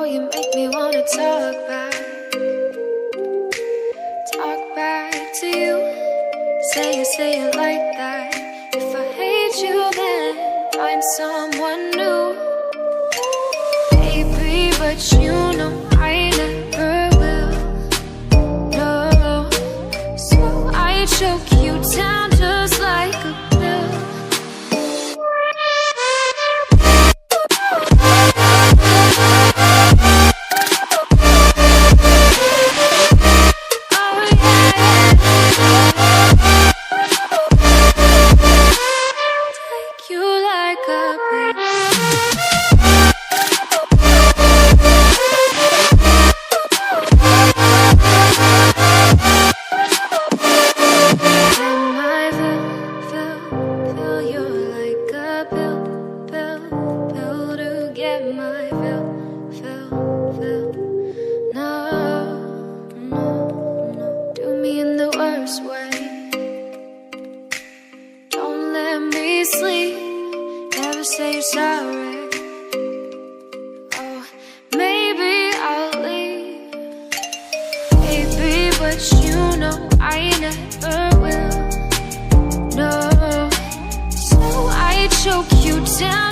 Oh, you make me wanna talk back to you. Say it like that. If I hate you, then find someone new. Baby, but you know I never will. No, so I choke you down just like a pill. Sleep, never say you're sorry. Oh, maybe I'll leave, baby, but you know I never will. No, so I choke you down